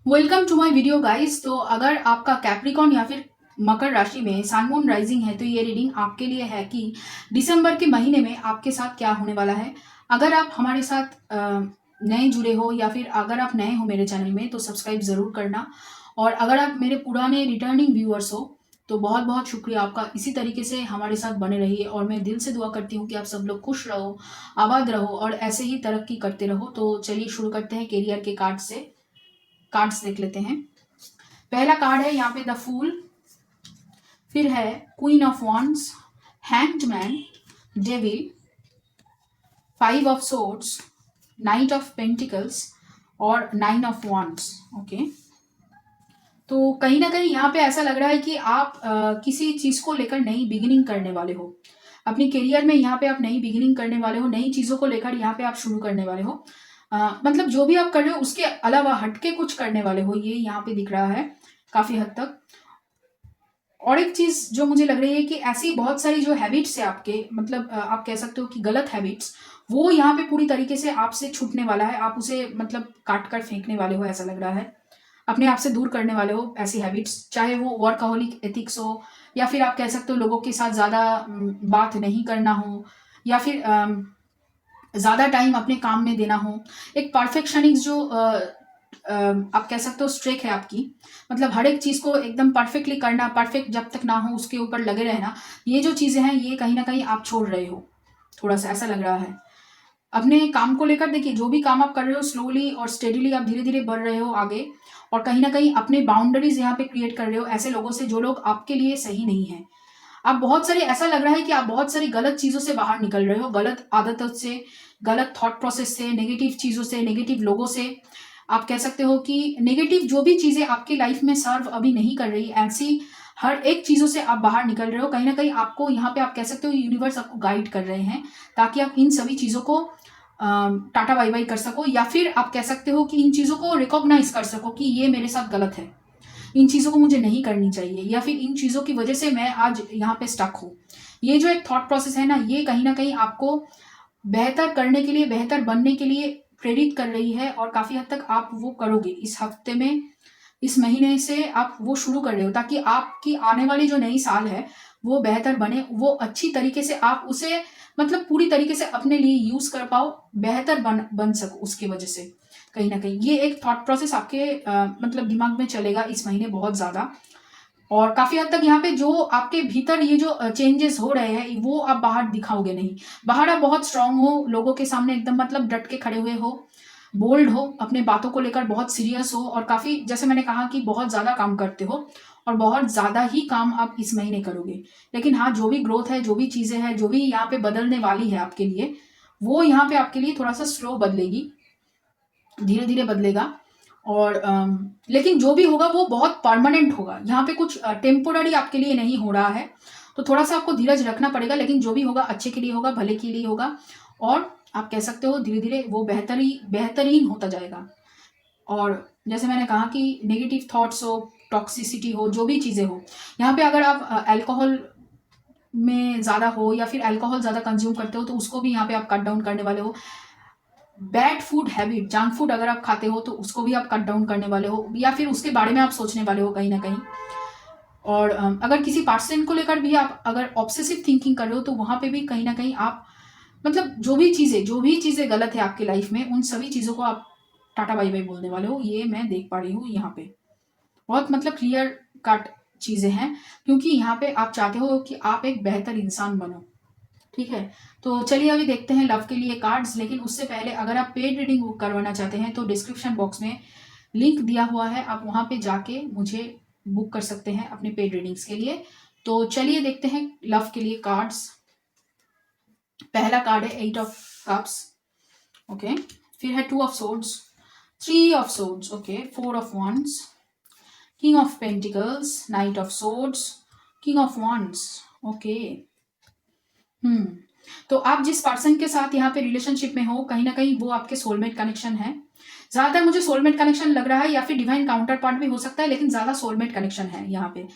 Welcome to my video guys. तो अगर आपका कैप्रिकॉन या फिर मकर राशि में सन मून राइजिंग है तो ये रीडिंग आपके लिए है कि दिसंबर के महीने में आपके साथ क्या होने वाला है। अगर आप हमारे साथ नए जुड़े हो या फिर अगर आप नए हो मेरे चैनल में तो सब्सक्राइब ज़रूर करना। और अगर आप मेरे पुराने रिटर्निंग व्यूअर्स हो तो बहुत बहुत शुक्रिया आपका। इसी तरीके से हमारे साथ बने रहिए और मैं दिल से दुआ करती हूँ कि आप सब लोग खुश रहो, आबाद रहो और ऐसे ही तरक्की करते रहो। तो चलिए शुरू करते हैं कैरियर के कार्ड से। कार्ड्स देख लेते हैं। पहला कार्ड है यहाँ पे द फूल, फिर है queen of wands, hanged man, devil, five of swords, night of pentacles और नाइन ऑफ वॉन्ड्स। ओके, तो कहीं ना कहीं यहाँ पे ऐसा लग रहा है कि आप किसी चीज को लेकर नई बिगिनिंग करने वाले हो अपनी करियर में। यहाँ पे आप नई बिगिनिंग करने वाले हो, नई चीजों को लेकर यहाँ पे आप शुरू करने वाले हो। मतलब जो भी आप कर रहे हो उसके अलावा हटके कुछ करने वाले हो, ये यहाँ पे दिख रहा है काफी हद तक। और एक चीज जो मुझे लग रही है कि ऐसी बहुत सारी जो हैबिट्स है आपके, मतलब आप कह सकते हो कि गलत हैबिट्स, वो यहाँ पे पूरी तरीके से आपसे छूटने वाला है। आप उसे मतलब काट कर फेंकने वाले हो, ऐसा लग रहा है। अपने आप से दूर करने वाले हो ऐसी हैबिट्स, चाहे वो वर्कaholic एथिक्स हो या फिर आप कह सकते हो लोगों के साथ ज़्यादा बात नहीं करना हो या फिर ज़्यादा टाइम अपने काम में देना हो। एक परफेक्शनिस्ट जो आप कह सकते हो स्ट्रेक है आपकी, मतलब हर एक चीज़ को एकदम परफेक्टली करना, परफेक्ट जब तक ना हो उसके ऊपर लगे रहना, ये जो चीज़ें हैं ये कहीं ना कहीं आप छोड़ रहे हो। थोड़ा सा ऐसा लग रहा है अपने काम को लेकर। देखिए जो भी काम आप कर रहे हो स्लोली और स्टेडीली आप धीरे धीरे बढ़ रहे हो आगे, और कहीं ना कहीं अपने बाउंड्रीज यहाँ पे क्रिएट कर रहे हो ऐसे लोगों से जो लोग आपके लिए सही नहीं है। आप बहुत सारे, ऐसा लग रहा है कि आप बहुत सारी गलत चीजों से बाहर निकल रहे हो, गलत आदतों से, गलत थॉट प्रोसेस से, नेगेटिव चीजों से, नेगेटिव लोगों से। आप कह सकते हो कि नेगेटिव जो भी चीजें आपकी लाइफ में सर्व अभी नहीं कर रही, ऐसी हर एक चीजों से आप बाहर निकल रहे हो। कहीं ना कहीं आपको यहाँ पे आप कह सकते हो यूनिवर्स आपको गाइड कर रहे हैं ताकि आप इन सभी चीजों को टाटा बाई बाई कर सको, या फिर आप कह सकते हो कि इन चीजों को रिकॉग्नाइज कर सको कि ये मेरे साथ गलत है, इन चीज़ों को मुझे नहीं करनी चाहिए, या फिर इन चीज़ों की वजह से मैं आज यहाँ पे स्टक हूँ। ये जो एक थॉट प्रोसेस है ना, ये कहीं ना कहीं आपको बेहतर करने के लिए, बेहतर बनने के लिए प्रेरित कर रही है और काफ़ी हद तक आप वो करोगे इस हफ्ते में। इस महीने से आप वो शुरू कर रहे हो ताकि आपकी आने वाली जो नई साल है वो बेहतर बने, वो अच्छी तरीके से आप उसे मतलब पूरी तरीके से अपने लिए यूज कर पाओ, बेहतर बन सको उसकी वजह से। कहीं ना कहीं ये एक थॉट प्रोसेस आपके मतलब दिमाग में चलेगा इस महीने बहुत ज्यादा। और काफी हद तक यहाँ पे जो आपके भीतर ये जो चेंजेस हो रहे हैं वो आप बाहर दिखाओगे नहीं। बाहर आप बहुत स्ट्रांग हो, लोगों के सामने एकदम मतलब डट के खड़े हुए हो, बोल्ड हो, अपने बातों को लेकर बहुत सीरियस हो और काफी, जैसे मैंने कहा कि बहुत ज्यादा काम करते हो और बहुत ज्यादा ही काम आप इस महीने करोगे। लेकिन हाँ, जो भी ग्रोथ है, जो भी चीजें हैं, जो भी यहाँ पे बदलने वाली है आपके लिए, वो यहाँ पे आपके लिए थोड़ा सा स्लो बदलेगी, धीरे धीरे बदलेगा। और लेकिन जो भी होगा वो बहुत परमानेंट होगा, यहाँ पे कुछ टेम्पोररी आपके लिए नहीं हो रहा है। तो थोड़ा सा आपको धीरज रखना पड़ेगा, लेकिन जो भी होगा अच्छे के लिए होगा, भले के लिए होगा। और आप कह सकते हो धीरे धीरे वो बेहतरीन होता जाएगा। और जैसे मैंने कहा कि नेगेटिव थॉट्स हो, टॉक्सिसिटी हो, जो भी चीज़ें हो, यहाँ पे अगर आप अल्कोहल में ज़्यादा हो या फिर अल्कोहल ज़्यादा कंज्यूम करते हो तो उसको भी यहाँ पे आप कट डाउन करने वाले हो। Bad food habit, junk food अगर आप खाते हो तो उसको भी आप कट डाउन करने वाले हो, या फिर उसके बारे में आप सोचने वाले हो कहीं ना कहीं। और अगर किसी पर्सन को लेकर भी आप अगर ऑब्सेसिव थिंकिंग कर रहे हो तो वहां पे भी कहीं ना कहीं आप मतलब जो भी चीजें गलत है आपकी लाइफ में, उन सभी चीजों को आप टाटा बाई बाई बोलने वाले हो। ये मैं देख पा रही हूँ यहाँ पे बहुत मतलब क्लियर कट चीजें हैं, क्योंकि यहाँ पे आप चाहते हो कि आप एक बेहतर इंसान बनो। ठीक है, तो चलिए अभी देखते हैं लव के लिए कार्ड्स। लेकिन उससे पहले अगर आप पेड रीडिंग बुक करवाना चाहते हैं तो डिस्क्रिप्शन बॉक्स में लिंक दिया हुआ है, आप वहां पे जाके मुझे बुक कर सकते हैं अपने पेड रीडिंग्स के लिए। तो चलिए देखते हैं लव के लिए कार्ड्स। पहला कार्ड है 8 ऑफ कप्स। ओके, फिर है 2 of swords, 3 of swords, okay, 4 of wands, king of pentacles, knight of swords, king of wands। Okay, hmm, तो आप जिस पर्सन के साथ यहाँ पे रिलेशनशिप में हो कहीं ना कहीं वो आपके सोलमेट कनेक्शन है। ज्यादातर मुझे सोलमेट कनेक्शन लग रहा है, या फिर डिवाइन काउंटर पार्ट भी हो सकता है, लेकिन ज्यादा सोलमेट कनेक्शन है यहाँ पे।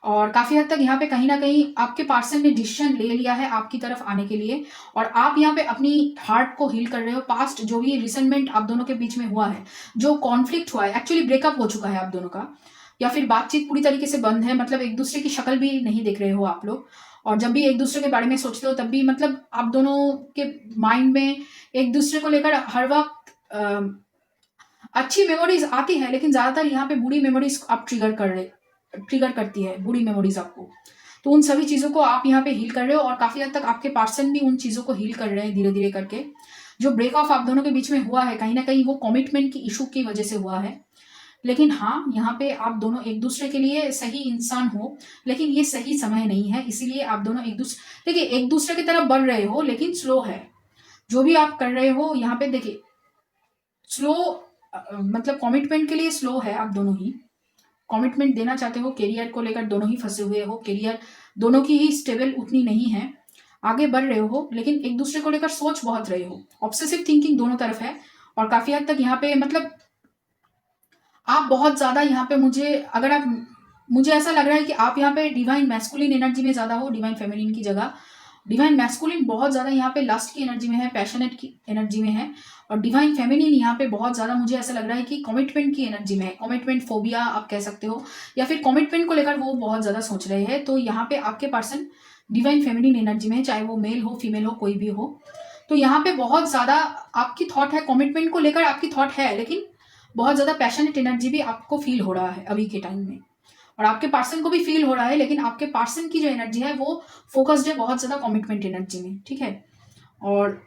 और काफ़ी हद तक यहाँ पे कहीं न कहीं आपके पर्सन ने डिसीज़न ले लिया है आपकी तरफ आने के लिए, और आप यहाँ पे अपनी हार्ट को हील कर रहे हो। पास्ट जो भी रिसेंटमेंट आप दोनों के बीच में हुआ है, जो कॉन्फ्लिक्ट हुआ है, एक्चुअली ब्रेकअप हो चुका है आप दोनों का, या फिर बातचीत पूरी तरीके से बंद है, मतलब एक-दूसरे की शक्ल भी नहीं देख रहे हो आप लोग, और जब भी एक-दूसरे के बारे में सोचते हो तब भी मतलब आप दोनों के माइंड में एक-दूसरे को लेकर हर वक़्त अच्छी मेमोरीज़ आती है, लेकिन ज़्यादातर यहाँ पे बुरी मेमोरीज़ आप ट्रिगर करती है बुरी मेमोरीज़ आपको। तो उन सभी चीज़ों को आप यहाँ पे हील कर रहे हो, और काफ़ी हद तक आपके पर्सन भी उन चीज़ों को हील कर रहे हैं धीरे-धीरे करके। जो ब्रेक ऑफ आप दोनों के बीच में हुआ है, कहीं न कहीं वो कमिटमेंट की इश्यू की वजह से हुआ है। लेकिन हाँ, यहाँ पे आप दोनों एक-दूसरे के लिए सही इंसान हो, लेकिन ये सही समय नहीं है, इसीलिए आप दोनों देखिए एक-दूसरे की तरफ बढ़ रहे हो, लेकिन स्लो है। जो भी आप कर रहे हो यहाँ पे देखिए, स्लो मतलब कमिटमेंट के लिए स्लो है आप दोनों ही। कमिटमेंट देना चाहते हो, करियर को लेकर दोनों ही फँसे हुए हो, करियर दोनों की ही स्टेबल उतनी नहीं है। आगे बढ़ रहे हो, लेकिन एक-दूसरे को लेकर सोच बहुत रहे हो। ऑब्सेसिव थिंकिंग दोनों तरफ है, और काफ़ी हद तक यहाँ पे मतलब आप बहुत ज़्यादा यहाँ पे मुझे ऐसा लग रहा है कि आप यहाँ पे डिवाइन मैस्कुलिन एनर्जी में ज़्यादा हो, डिवाइन फेमिनिन की जगह। डिवाइन मैस्कुलिन बहुत ज़्यादा यहाँ पे लस्ट की एनर्जी में है, पैशनेट की एनर्जी में है, और डिवाइन फेमिनिन यहाँ पे बहुत ज़्यादा मुझे ऐसा लग रहा है कि कमिटमेंट की एनर्जी में है। कमिटमेंट फोबिया आप कह सकते हो, या फिर कमिटमेंट को लेकर वो बहुत ज़्यादा सोच रहे हैं। तो यहाँ पे आपके पर्सन डिवाइन फेमिनिन एनर्जी में है, चाहे वो मेल हो, फीमेल हो, कोई भी हो। तो यहाँ पे बहुत ज़्यादा आपकी थॉट है, कमिटमेंट को लेकर आपकी थॉट है, लेकिन बहुत ज़्यादा पैशनेट एनर्जी भी आपको फील हो रहा है अभी के टाइम में, और आपके पर्सन को भी फील हो रहा है, लेकिन आपके पर्सन की जो एनर्जी है वो फोकस्ड है बहुत ज़्यादा कमिटमेंट एनर्जी में, ठीक है। और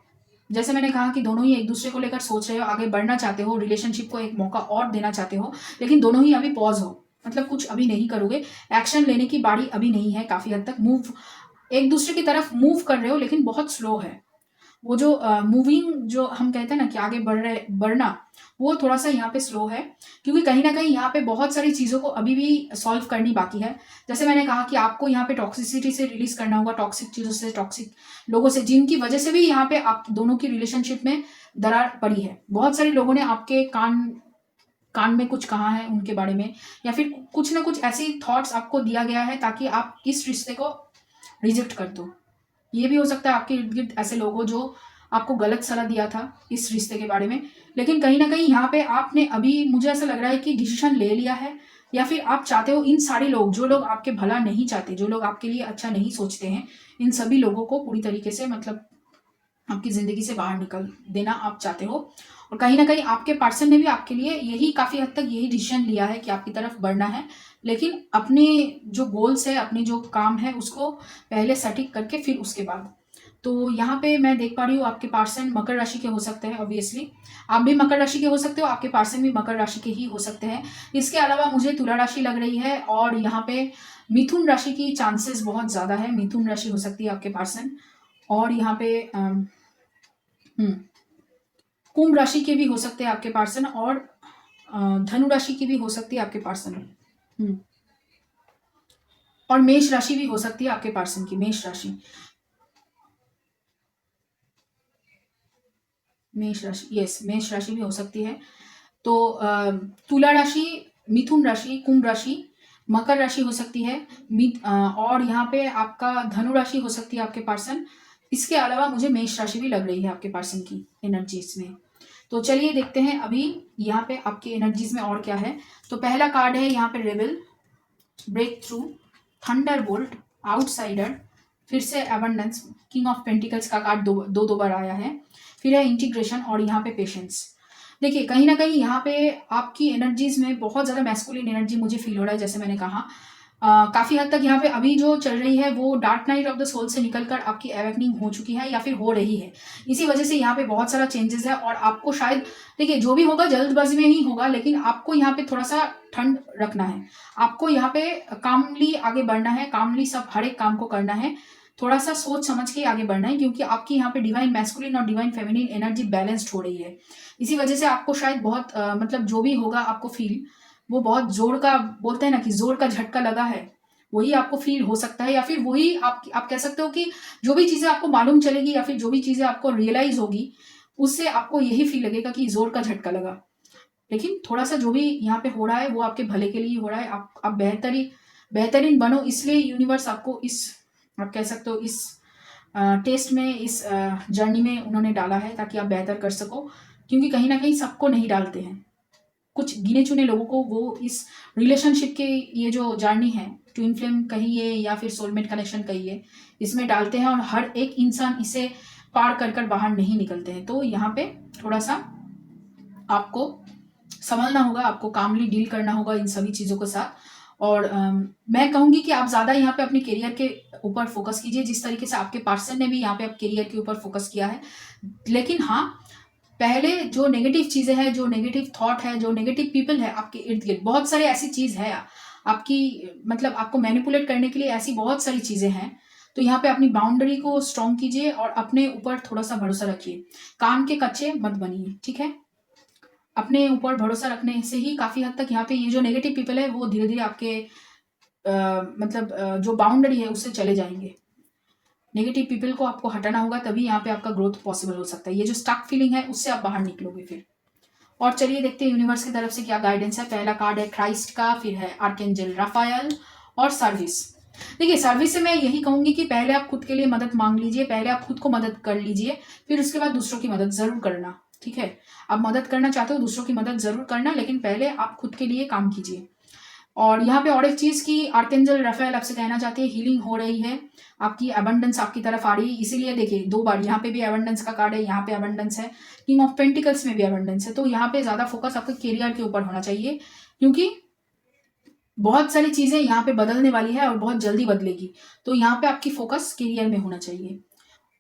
जैसे मैंने कहा कि दोनों ही एक दूसरे को लेकर सोच रहे हो, आगे बढ़ना चाहते हो, रिलेशनशिप को एक मौका और देना चाहते हो, लेकिन दोनों ही अभी पॉज हो, मतलब कुछ अभी नहीं करोगे, एक्शन लेने की बारी अभी नहीं है। काफ़ी हद तक एक दूसरे की तरफ मूव कर रहे हो, लेकिन बहुत स्लो है। वो जो मूविंग जो हम कहते हैं ना कि आगे बढ़ना, वो थोड़ा-सा यहाँ पे स्लो है, क्योंकि कहीं न कहीं यहाँ पे बहुत सारी चीज़ों को अभी भी सॉल्व करनी बाकी है। जैसे मैंने कहा कि आपको यहाँ पे टॉक्सिसिटी से रिलीज़ करना होगा, टॉक्सिक चीज़ों से, टॉक्सिक लोगों से, जिनकी वजह से भी यहाँ पे आप दोनों की रिलेशनशिप में दरार पड़ी है। बहुत सारे लोगों ने आपके कान में कुछ कहा है उनके बारे में, या फिर कुछ ना कुछ ऐसी थॉट्स आपको दिया गया है ताकि आप इस रिश्ते को रिजेक्ट कर दो। ये भी हो सकता है आपके इर्द-गिर्द ऐसे लोग हो जो आपको गलत सलाह दिया था इस रिश्ते के बारे में। लेकिन कहीं न कहीं यहाँ पे आपने अभी मुझे ऐसा लग रहा है कि डिसीज़न ले लिया है, या फिर आप चाहते हो इन सारे लोग, जो लोग आपके भला नहीं चाहते, जो लोग आपके लिए अच्छा नहीं सोचते हैं, इन सभी लोगों को पूरी तरीके से मतलब आपकी ज़िंदगी से बाहर निकल देना आप चाहते हो। और कहीं न कहीं आपके पर्सन ने भी आपके लिए यही काफ़ी हद तक यही डिसीज़न लिया है कि आपकी तरफ बढ़ना है। लेकिन अपने जो गोल्स है, अपने जो काम है, उसको पहले सटीक करके फिर उसके बाद। तो यहाँ पे मैं देख पा रही हूँ आपके पर्सन मकर राशि के हो सकते हैं ऑब्वियसली। आप भी मकर राशि के हो सकते हो, आपके पर्सन भी मकर राशि के ही हो सकते हैं। इसके अलावा मुझे तुला राशि लग रही है, और यहाँ पे मिथुन राशि की चांसेस बहुत ज़्यादा है। मिथुन राशि हो सकती है आपके पर्सन, और यहाँ पे हुँ, कुंभ राशि के भी हो सकते हैं आपके पर्सन, और धनु राशि की भी हो सकती है आपके पर्सन। हुँ, और मेष राशि भी हो सकती है आपके पर्सन की, मेष राशि भी हो सकती है। तो तुला राशि, मिथुन राशि, कुंभ राशि, मकर राशि हो सकती है, और यहाँ पे आपका धनु राशि हो सकती है आपके पर्सन। इसके अलावा मुझे मेष राशि भी लग रही है आपके पर्सन की एनर्जीज़ में। तो चलिए देखते हैं अभी यहाँ पे आपकी एनर्जीज़ में और क्या है। तो पहला कार्ड है यहाँ पे rebel, breakthrough, thunderbolt, outsider, फिर से एबंडेंस, किंग ऑफ पेंटिकल्स का कार्ड दो बार आया है, फिर है इंटीग्रेशन, और यहाँ पे पेशेंस। देखिए कहीं न कहीं यहाँ पे आपकी एनर्जीज़ में बहुत ज़्यादा मैस्कुलिन एनर्जी मुझे फ़ील हो रहा है, जैसे मैंने कहा। काफ़ी हद तक यहाँ पे अभी जो चल रही है वो dark night of the soul से निकल कर आपकी अवेकनिंग हो चुकी है, या फिर हो रही है। इसी वजह से यहाँ पे बहुत सारा चेंजेस है, और आपको शायद देखिए जो भी होगा जल्दबाजी में ही होगा, लेकिन आपको यहाँ पे थोड़ा-सा ठंड रखना है। आपको यहाँ पे कामली आगे बढ़ना है, कामली सब हर एक काम को करना है। थोड़ा-सा सोच समझ के आगे बढ़ना है, क्योंकि आपकी यहाँ पे डिवाइन मैस्कुलिन और डिवाइन फेमिनिन एनर्जी बैलेंस्ड हो रही है। इसी वजह से आपको शायद बहुत मतलब जो भी होगा आपको फ़ील, वो बहुत ज़ोर का, बोलते हैं ना कि ज़ोर का झटका लगा है, वही आपको फ़ील हो सकता है, या फिर वही आप कह सकते हो कि जो भी चीज़ें आपको मालूम चलेगी, या फिर जो भी चीज़ें आपको रियलाइज़ होगी, उससे आपको यही फ़ील लगेगा कि ज़ोर का झटका लगा। लेकिन थोड़ा-सा जो भी यहाँ पे हो रहा है वो आपके भले के लिए ही हो रहा है। आप बेहतरीन बनो, इसलिए यूनिवर्स आपको इस, आप कह सकते हो इस टेस्ट में, इस जर्नी में उन्होंने डाला है ताकि आप बेहतर कर सको। क्योंकि कहीं ना कहीं सबको नहीं डालते हैं, कुछ गिने चुने लोगों को वो इस रिलेशनशिप के ये जो जर्नी है, ट्विन फ्लेम कहिए या फिर सोलमेट कनेक्शन कहिए, इसमें डालते हैं, और हर एक इंसान इसे पार कर कर बाहर नहीं निकलते हैं। तो यहाँ पे थोड़ा सा आपको संभलना होगा, आपको कामली डील करना होगा इन सभी चीज़ों के साथ। और मैं कहूँगी कि आप ज़्यादा यहाँ पे अपने करियर के ऊपर फोकस कीजिए, जिस तरीके से आपके पर्सन ने भी यहाँ पे आप करियर के ऊपर फोकस किया है। लेकिन हाँ, पहले जो नेगेटिव चीज़ें हैं, जो नेगेटिव थॉट है, जो नेगेटिव पीपल है आपके इर्द गिर्द, बहुत सारे ऐसी चीज़ है आपकी, मतलब आपको मैनिपुलेट करने के लिए ऐसी बहुत सारी चीज़ें हैं। तो यहाँ पे अपनी बाउंड्री को स्ट्रॉन्ग कीजिए और अपने ऊपर थोड़ा सा भरोसा रखिए, कान के कच्चे मत बनिए, ठीक है। अपने ऊपर भरोसा रखने से ही काफ़ी हद तक यहाँ पे ये जो नेगेटिव पीपल है वो धीरे धीरे आपके जो बाउंड्री है उससे चले जाएंगे। नेगेटिव पीपल को आपको हटाना होगा, तभी यहाँ पे आपका ग्रोथ पॉसिबल हो सकता है। ये जो स्टक फीलिंग है उससे आप बाहर निकलोगे फिर। और चलिए देखते हैं यूनिवर्स की तरफ से क्या गाइडेंस है। पहला कार्ड है क्राइस्ट का, फिर है आर्कएंजल राफायल और सर्विस। देखिए, सर्विस से मैं यही कहूंगी कि पहले आप खुद के लिए मदद मांग लीजिए, पहले आप खुद को मदद कर लीजिए, फिर उसके बाद दूसरों की मदद जरूर करना, ठीक है। आप मदद करना चाहते हो, दूसरों की मदद जरूर करना, लेकिन पहले आप खुद के लिए काम कीजिए। और यहाँ पे और एक चीज की आर्कएंजल राफेल आपसे कहना चाहते हैं, हीलिंग हो रही है, आपकी अबंडेंस आपकी तरफ आ रही है। इसीलिए देखिए, दो बार यहाँ पे भी अबंडेंस का कार्ड है, यहाँ पे अबंडेंस है, किंग ऑफ पेंटिकल्स में भी अबंडेंस है। तो यहाँ पे ज्यादा फोकस आपके करियर के ऊपर होना चाहिए, क्योंकि बहुत सारी चीजें यहाँ पे बदलने वाली है और बहुत जल्दी बदलेगी। तो यहाँ पे आपकी फोकस करियर में होना चाहिए।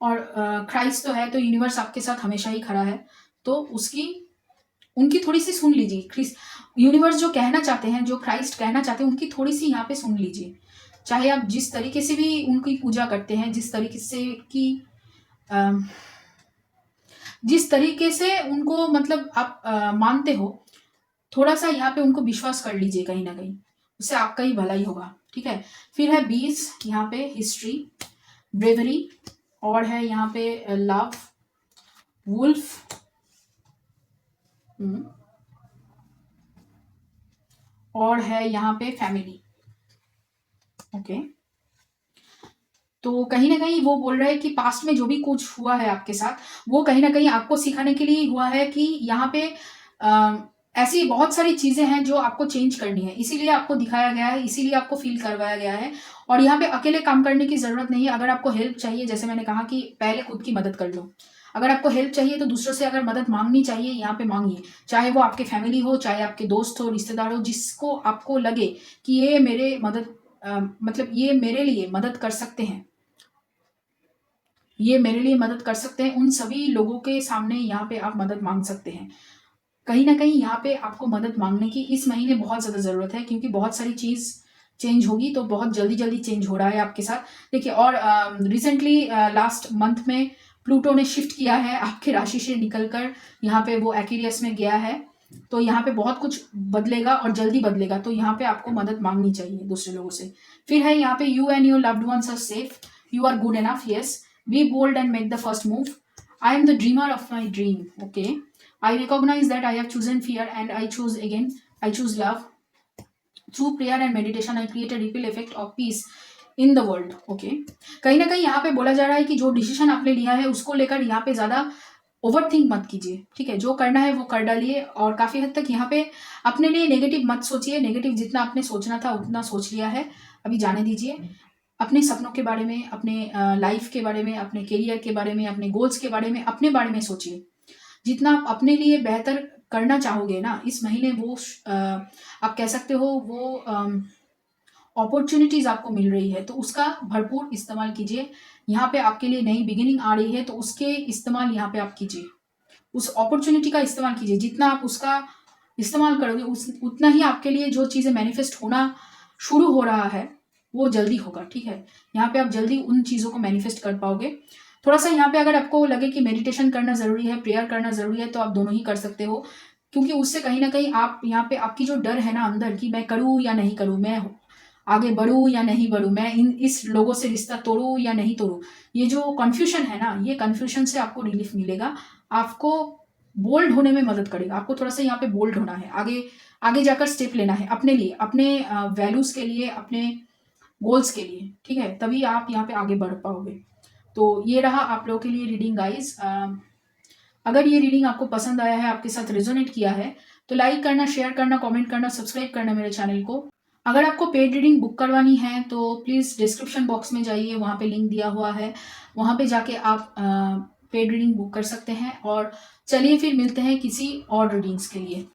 और क्राइस्ट तो है, तो यूनिवर्स आपके साथ हमेशा ही खड़ा है, तो उनकी थोड़ी सी सुन लीजिए। यूनिवर्स जो कहना चाहते हैं, जो क्राइस्ट कहना चाहते हैं, उनकी थोड़ी सी यहाँ पे सुन लीजिए। चाहे आप जिस तरीके से भी उनकी पूजा करते हैं, जिस तरीके से कि जिस तरीके से उनको मतलब आप मानते हो, थोड़ा सा यहाँ पे उनको विश्वास कर लीजिए, कहीं ना कहीं उससे आपका ही भला ही होगा, ठीक है। फिर है 20 यहाँ पे हिस्ट्री, ब्रेवरी, और है यहाँ पे लव, वुल्फ, और है यहाँ पे फैमिली, ओके। तो कहीं ना कहीं वो बोल रहे हैं कि पास्ट में जो भी कुछ हुआ है आपके साथ, वो कहीं ना कहीं आपको सिखाने के लिए हुआ है कि यहाँ पे ऐसी बहुत सारी चीजें हैं जो आपको चेंज करनी है, इसीलिए आपको दिखाया गया है, इसीलिए आपको फील करवाया गया है। और यहाँ पे अकेले काम करने की जरूरत नहीं है। अगर आपको हेल्प चाहिए, जैसे मैंने कहा कि पहले खुद की मदद कर लो, अगर आपको हेल्प चाहिए तो दूसरों से अगर मदद मांगनी चाहिए, यहाँ पे मांगिए, चाहे वो आपके फैमिली हो, चाहे आपके दोस्त हो, रिश्तेदार हो, जिसको आपको लगे कि ये मेरे मदद मतलब ये मेरे लिए मदद कर सकते हैं, ये मेरे लिए मदद कर सकते हैं, उन सभी लोगों के सामने यहाँ पे आप मदद मांग सकते हैं। कहीं ना कहीं यहाँ पे आपको मदद मांगने की इस महीने बहुत ज़्यादा ज़रूरत है, क्योंकि बहुत सारी चीज़ चेंज होगी, तो बहुत जल्दी जल्दी चेंज हो रहा है आपके साथ। देखिए, और रिसेंटली लास्ट मंथ में प्लूटो ने शिफ्ट किया है आपके राशि से निकलकर, यहाँ पे वो एक्वेरियस में गया है, तो यहाँ पे बहुत कुछ बदलेगा और जल्दी बदलेगा। तो यहाँ पे आपको मदद मांगनी चाहिए दूसरे लोगों से। फिर है यहाँ पे you and your loved ones are safe, you are good enough, yes, be bold and make the first move, I am the dreamer of my dream, okay, I recognize that I have chosen fear and I choose again. I choose love. Through prayer and meditation, I create a ripple effect of peace in the world. Okay. कहीं ना कहीं यहाँ पे बोला जा रहा है कि जो डिसीजन आपने लिया है उसको लेकर यहाँ पे ज़्यादा ओवर थिंक मत कीजिए, ठीक है। जो करना है वो कर डालिए, और काफ़ी हद तक यहाँ पे अपने लिए नेगेटिव मत सोचिए। नेगेटिव जितना आपने सोचना था उतना सोच लिया है, अभी जाने दीजिए। अपने सपनों के बारे में, अपने लाइफ के बारे में, अपने करियर के बारे में, अपने गोल्स के बारे में, अपने बारे में सोचिए। जितना आप अपने लिए बेहतर करना चाहोगे ना इस महीने, वो आप कह सकते हो वो अपॉर्चुनिटीज आपको मिल रही है, तो उसका भरपूर इस्तेमाल कीजिए। यहाँ पे आपके लिए नई बिगिनिंग आ रही है, तो उसके इस्तेमाल यहाँ पे आप कीजिए, उस अपॉर्चुनिटी का इस्तेमाल कीजिए। जितना आप उसका इस्तेमाल करोगे उतना ही आपके लिए जो चीज़ें मैनिफेस्ट होना शुरू हो रहा है वो जल्दी होगा, ठीक है। यहाँ पे आप जल्दी उन चीज़ों को मैनिफेस्ट कर पाओगे। थोड़ा सा यहाँ पे अगर आपको लगे कि मेडिटेशन करना ज़रूरी है, प्रेयर करना ज़रूरी है, तो आप दोनों ही कर सकते हो, क्योंकि उससे कहीं ना कहीं आप यहाँ पे आपकी जो डर है ना अंदर कि मैं करूँ या नहीं करूँ, मैं आगे बढ़ूँ या नहीं बढ़ूँ, मैं इस लोगों से रिश्ता तोड़ूँ या नहीं तोड़ूँ, ये जो कन्फ्यूजन है ना, ये कन्फ्यूजन से आपको रिलीफ मिलेगा। आपको बोल्ड होने में मदद करेगा। आपको थोड़ा-सा यहाँ पे बोल्ड होना है, आगे आगे जाकर स्टेप लेना है अपने लिए, अपने वैल्यूज़ के लिए, अपने गोल्स के लिए, ठीक है? तभी आप यहाँ पे आगे बढ़ पाओगे। तो ये रहा आप लोगों के लिए रीडिंग गाइज़। अगर ये रीडिंग आपको पसंद आया है, आपके साथ रेज़ोनेट किया है, तो लाइक करना, शेयर करना, कमेंट करना, सब्सक्राइब करना मेरे चैनल को। अगर आपको पेड रीडिंग बुक करवानी है, तो प्लीज़ डिस्क्रिप्शन बॉक्स में जाइए, वहाँ पे लिंक दिया हुआ है। वहाँ पे जाके आप पेड रीडिंग बुक कर सकते हैं और चलिए फिर मिलते हैं किसी और रीडिंग्स के लिए।